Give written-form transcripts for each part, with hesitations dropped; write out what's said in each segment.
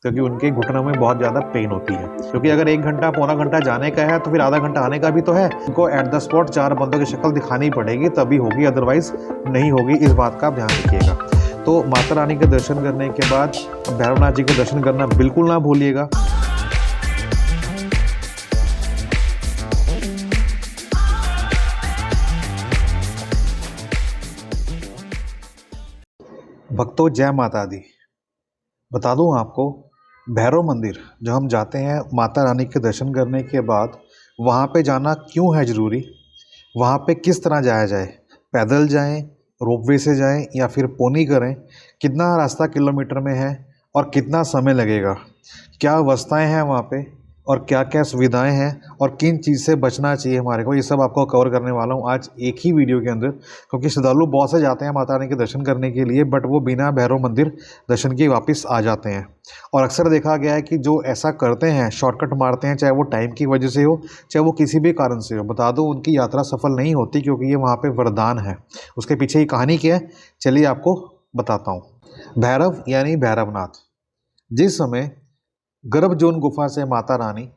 क्योंकि उनके घुटनों में बहुत ज़्यादा पेन होती है। क्योंकि अगर 1 घंटा पौना घंटा जाने का है तो फिर आधा घंटा आने का भी तो है। उनको एट द स्पॉट 4 बंदों की शक्ल दिखानी पड़ेगी, तभी होगी, अदरवाइज नहीं होगी। इस बात का आप ध्यान रखिएगा। तो माता रानी के दर्शन करने के बाद भैरवनाथ जी के दर्शन करना बिल्कुल ना भूलिएगा। भक्तों, जय माता दी। बता दूं आपको, भैरव मंदिर जब हम जाते हैं माता रानी के दर्शन करने के बाद, वहाँ पे जाना क्यों है ज़रूरी, वहाँ पे किस तरह जाया जाए, पैदल जाएं, रोपवे से जाएं या फिर पोनी करें, कितना रास्ता किलोमीटर में है और कितना समय लगेगा, क्या अवस्थाएं हैं वहाँ पे और क्या क्या सुविधाएं हैं और किन चीज़ से बचना चाहिए हमारे को, ये सब आपको कवर करने वाला हूँ आज एक ही वीडियो के अंदर। क्योंकि श्रद्धालु बहुत से जाते हैं माता रानी के दर्शन करने के लिए, बट वो बिना भैरव मंदिर दर्शन के वापस आ जाते हैं। और अक्सर देखा गया है कि जो ऐसा करते हैं, शॉर्टकट मारते हैं, चाहे वो टाइम की वजह से हो, चाहे वो किसी भी कारण से हो, बता दो उनकी यात्रा सफल नहीं होती, क्योंकि ये वहाँ पर वरदान है। उसके पीछे की कहानी क्या है, चलिए आपको बताता हूँ। भैरव यानी भैरवनाथ, जिस समय गर्भजोन गुफा से माता रानी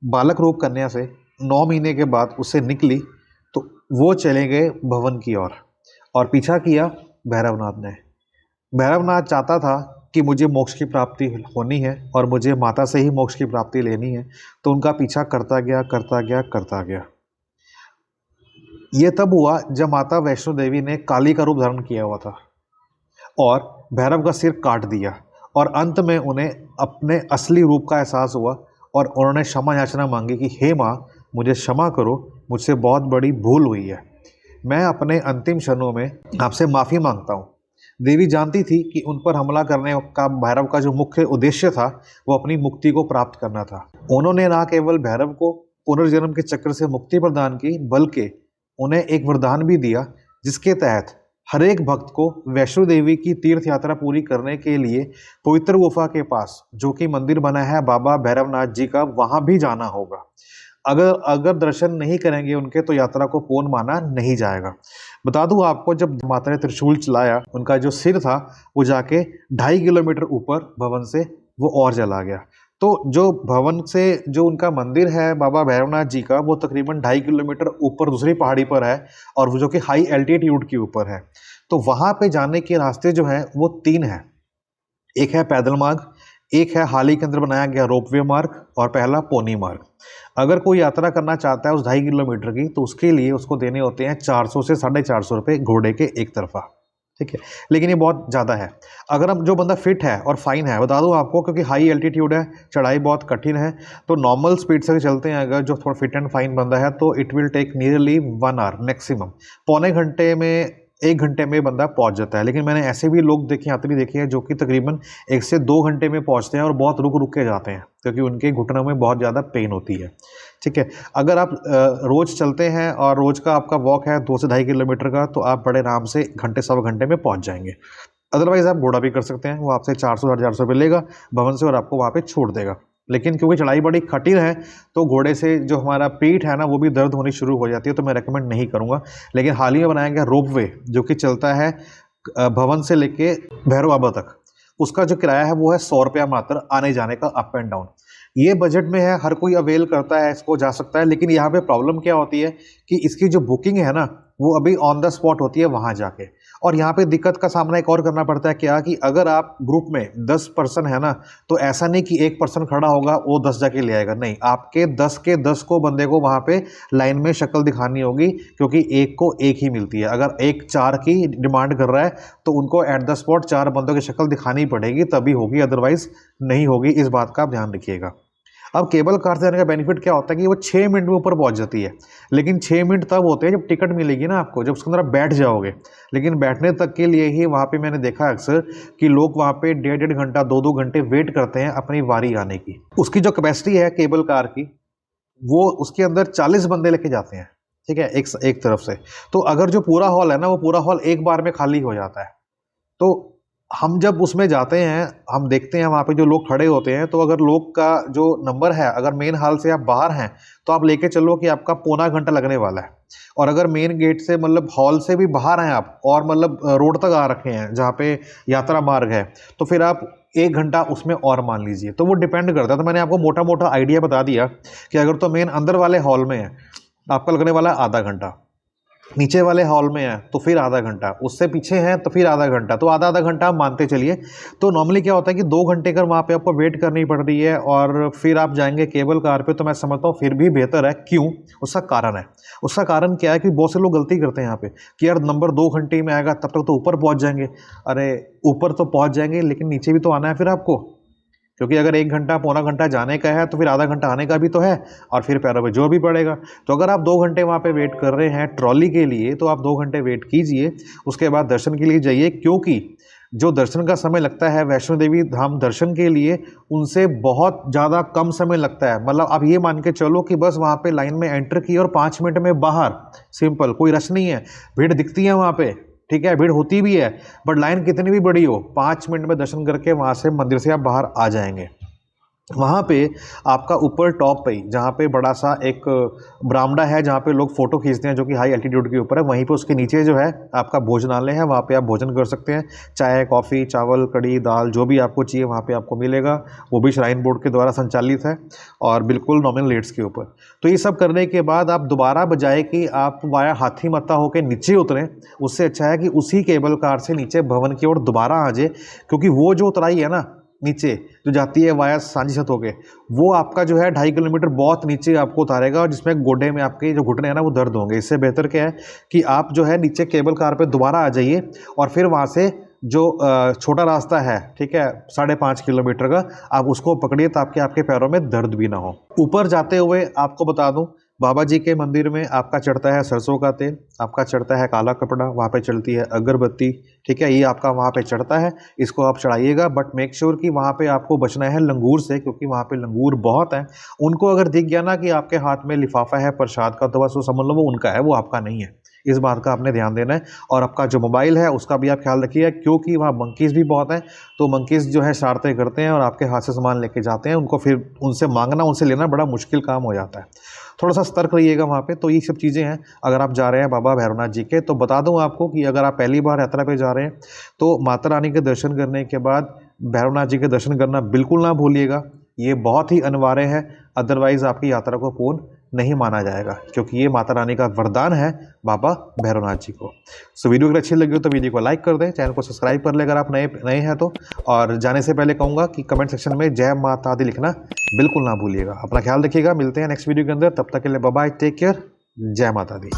बालक रूप कन्या से 9 महीने के बाद उससे निकली, तो वो चले गए भवन की ओर और पीछा किया भैरवनाथ ने। भैरवनाथ चाहता था कि मुझे मोक्ष की प्राप्ति होनी है और मुझे माता से ही मोक्ष की प्राप्ति लेनी है, तो उनका पीछा करता गया करता गया करता गया। ये तब हुआ जब माता वैष्णो देवी ने काली का रूप धारण किया हुआ था और भैरव का सिर काट दिया, और अंत में उन्हें अपने असली रूप का एहसास हुआ और उन्होंने क्षमा याचना मांगी कि हे माँ, मुझे क्षमा करो, मुझसे बहुत बड़ी भूल हुई है, मैं अपने अंतिम क्षणों में आपसे माफ़ी मांगता हूँ। देवी जानती थी कि उन पर हमला करने का भैरव का जो मुख्य उद्देश्य था वो अपनी मुक्ति को प्राप्त करना था। उन्होंने ना केवल भैरव को पुनर्जन्म के चक्र से मुक्ति प्रदान की, बल्कि उन्हें एक वरदान भी दिया, जिसके तहत हर एक भक्त को वैष्णो देवी की तीर्थ यात्रा पूरी करने के लिए पवित्र गुफा के पास जो कि मंदिर बना है बाबा भैरवनाथ जी का, वहां भी जाना होगा। अगर दर्शन नहीं करेंगे उनके, तो यात्रा को पूर्ण माना नहीं जाएगा। बता दूं आपको, जब माता ने त्रिशूल चलाया, उनका जो सिर था वो जाके 2.5 किलोमीटर ऊपर भवन से वो और जला गया। तो जो भवन से जो उनका मंदिर है बाबा भैरवनाथ जी का, वो तकरीबन 2.5 किलोमीटर ऊपर दूसरी पहाड़ी पर है, और वो जो कि हाई एल्टीट्यूड के ऊपर है। तो वहाँ पे जाने के रास्ते जो हैं वो 3 हैं। एक है पैदल मार्ग, एक है हाल ही के अंदर बनाया गया रोपवे मार्ग, और पहला पोनी मार्ग। अगर कोई यात्रा करना चाहता है उस 2.5 किलोमीटर की, तो उसके लिए उसको देने होते हैं 400 से 450 रुपये घोड़े के एक तरफा, ठीक है। लेकिन ये बहुत ज़्यादा है। अगर हम जो बंदा फिट है और फाइन है, बता दूं आपको, क्योंकि हाई एल्टीट्यूड है, चढ़ाई बहुत कठिन है, तो नॉर्मल स्पीड से चलते हैं अगर जो थोड़ा फिट एंड फाइन बंदा है, तो it will take nearly 1 hour maximum. पौने घंटे में, 1 घंटे में बंदा पहुंच जाता है। लेकिन मैंने ऐसे भी लोग देखे, यात्री देखे हैं, जो कि तकरीबन 1 से 2 घंटे में पहुंचते हैं और बहुत रुक रुक के जाते हैं, क्योंकि उनके घुटनों में बहुत ज़्यादा पेन होती है, ठीक है। अगर आप रोज़ चलते हैं और रोज़ का आपका वॉक है 2 से 2.5 किलोमीटर का, तो आप बड़े आराम से घंटे सवा घंटे में पहुंच जाएंगे। अदरवाइज़ आप घोड़ा भी कर सकते हैं, वो आपसे 400-450 रुपये लेगा भवन से और आपको वहाँ पे छोड़ देगा। लेकिन क्योंकि चढ़ाई बड़ी कठिन है, तो घोड़े से जो हमारा पीठ है ना, वो भी दर्द होनी शुरू हो जाती है, तो मैं रेकमेंड नहीं करूँगा। लेकिन हाल ही में बनाया गया रोपवे, जो कि चलता है भवन से लेके भैरव बाबा तक, उसका जो किराया है वो है 100 रुपया मात्र, आने जाने का, अप एंड डाउन। ये बजट में है, हर कोई अवेल करता है, इसको जा सकता है। लेकिन यहाँ पे प्रॉब्लम क्या होती है कि इसकी जो बुकिंग है ना, वो अभी ऑन द स्पॉट होती है वहाँ जाके। और यहाँ पे दिक्कत का सामना एक और करना पड़ता है, क्या कि अगर आप ग्रुप में 10 पर्सन है ना, तो ऐसा नहीं कि एक पर्सन खड़ा होगा वो 10 जाके ले आएगा, नहीं, आपके 10 के 10 को बंदे को वहाँ पे लाइन में शक्ल दिखानी होगी, क्योंकि एक को एक ही मिलती है। अगर एक 4 की डिमांड कर रहा है, तो उनको एट द स्पॉट 4 बंदों की शक्ल दिखानी पड़ेगी, तभी होगी, अदरवाइज नहीं होगी। इस बात का आप ध्यान रखिएगा। अब केबल कार से जाने का बेनिफिट क्या होता है कि वो 6 मिनट में ऊपर पहुंच जाती है। लेकिन 6 मिनट तब होते हैं जब टिकट मिलेगी ना आपको, जब उसके अंदर आप बैठ जाओगे। लेकिन बैठने तक के लिए ही वहाँ पे मैंने देखा अक्सर कि लोग वहाँ पे 1.5 घंटा 2-2 घंटे वेट करते हैं अपनी बारी आने की। उसकी जो कैपेसिटी है केबल कार की, वो उसके अंदर 40 बंदे लेके जाते हैं, ठीक है, एक तरफ से। तो अगर जो पूरा हॉल है ना, वो पूरा हॉल एक बार में खाली हो जाता है। तो हम जब उसमें जाते हैं, हम देखते हैं वहाँ पे जो लोग खड़े होते हैं, तो अगर लोग का जो नंबर है, अगर मेन हॉल से आप बाहर हैं, तो आप लेके चलो कि आपका पौना घंटा लगने वाला है। और अगर मेन गेट से, मतलब हॉल से भी बाहर हैं आप, और मतलब रोड तक आ रखे हैं जहाँ पे यात्रा मार्ग है, तो फिर आप 1 घंटा उसमें और मान लीजिए, तो वो डिपेंड करता है। तो मैंने आपको मोटा मोटा आइडिया बता दिया कि अगर तो मेन अंदर वाले हॉल में है आपका लगने वाला आधा घंटा, नीचे वाले हॉल में है तो फिर आधा घंटा, उससे पीछे है तो फिर आधा घंटा, तो आधा आधा घंटा आप मानते चलिए। तो नॉर्मली क्या होता है कि 2 घंटे कर वहाँ पे आपको वेट करनी पड़ रही है और फिर आप जाएंगे केबल कार पे, तो मैं समझता हूँ फिर भी बेहतर है। क्यों? उसका कारण है। उसका कारण क्या है कि बहुत से लोग गलती करते हैं यहाँ पे कि यार नंबर 2 घंटे में आएगा, तब तक तो ऊपर पहुँच जाएंगे। अरे ऊपर तो पहुँच जाएंगे लेकिन नीचे भी तो आना है फिर आपको, क्योंकि अगर 1 घंटा पौना घंटा जाने का है तो फिर आधा घंटा आने का भी तो है और फिर पैरों पे जोर भी पड़ेगा। तो अगर आप 2 घंटे वहाँ पे वेट कर रहे हैं ट्रॉली के लिए तो आप 2 घंटे वेट कीजिए, उसके बाद दर्शन के लिए जाइए। क्योंकि जो दर्शन का समय लगता है वैष्णो देवी धाम दर्शन के लिए उनसे बहुत ज़्यादा कम समय लगता है। मतलब आप ये मान के चलो कि बस वहाँ पे लाइन में एंटर की और 5 मिनट में बाहर, सिंपल, कोई रश नहीं है। भीड़ दिखती है वहाँ पे, ठीक है, भीड़ होती भी है, बट लाइन कितनी भी बड़ी हो 5 मिनट में दर्शन करके वहाँ से मंदिर से आप बाहर आ जाएंगे। वहाँ पे आपका ऊपर टॉप पे ही जहाँ पे बड़ा सा एक बरामदा है जहाँ पे लोग फोटो खींचते हैं, जो कि हाई एल्टीट्यूड के ऊपर है, वहीं पे उसके नीचे जो है आपका भोजनालय है, वहाँ पे आप भोजन कर सकते हैं। चाय, कॉफ़ी, चावल, कड़ी, दाल, जो भी आपको चाहिए वहाँ पे आपको मिलेगा। वो भी श्राइन बोर्ड के द्वारा संचालित है और बिल्कुल नॉमिनल रेट्स के ऊपर। तो ये सब करने के बाद आप दोबारा बजाय कि आप वाया हाथी मत्ता होकर नीचे उतरें, उससे अच्छा है कि उसी केबल कार से नीचे भवन की ओर दोबारा आ जाए, क्योंकि वो जो उतराई है ना नीचे जो जाती है वाया सांझी छत होके, वो आपका जो है 2.5 किलोमीटर बहुत नीचे आपको उतारेगा और जिसमें गोडे में आपके जो घुटने हैं ना वो दर्द होंगे। इससे बेहतर क्या है कि आप जो है नीचे केबल कार पे दोबारा आ जाइए और फिर वहाँ से जो छोटा रास्ता है, ठीक है, 5.5 किलोमीटर का, आप उसको पकड़िए ताकि आपके पैरों में दर्द भी ना हो। ऊपर जाते हुए आपको बता दूं, बाबा जी के मंदिर में आपका चढ़ता है सरसों का तेल, आपका चढ़ता है काला कपड़ा, वहाँ पे चलती है अगरबत्ती, ठीक है, ये आपका वहाँ पे चढ़ता है, इसको आप चढ़ाइएगा। बट मेक श्योर कि वहाँ पे आपको बचना है लंगूर से, क्योंकि वहाँ पे लंगूर बहुत हैं। उनको अगर दिख गया ना कि आपके हाथ में लिफाफा है प्रसाद का, तो बस वो समझ लो वो उनका है, वो आपका नहीं है। इस बात का आपने ध्यान देना है। और आपका जो मोबाइल है उसका भी आप ख्याल रखिए, क्योंकि वहाँ मंकीज़ भी बहुत हैं, तो मंकीज़ जो है शरारतें करते हैं और आपके हाथ से सामान लेके जाते हैं। उनको फिर उनसे मांगना, उनसे लेना बड़ा मुश्किल काम हो जाता है। थोड़ा सा सतर्क रहिएगा वहाँ पे। तो ये सब चीज़ें हैं। अगर आप जा रहे हैं बाबा भैरवनाथ जी के, तो बता दूं आपको कि अगर आप पहली बार यात्रा पे जा रहे हैं तो माता रानी के दर्शन करने के बाद भैरवनाथ जी के दर्शन करना बिल्कुल ना भूलिएगा। ये बहुत ही अनिवार्य है, अदरवाइज़ आपकी यात्रा को पूर्ण नहीं माना जाएगा, क्योंकि ये माता रानी का वरदान है बाबा भैरवनाथ जी को। सो वीडियो अगर अच्छी लगी हो तो वीडियो को लाइक कर दें, चैनल को सब्सक्राइब कर ले अगर आप नए हैं तो। और जाने से पहले कहूँगा कि कमेंट सेक्शन में जय माता दी लिखना बिल्कुल ना भूलिएगा। अपना ख्याल रखिएगा, मिलते हैं नेक्स्ट वीडियो के अंदर, तब तक के लिए बाय बाय, टेक केयर, जय माता दी।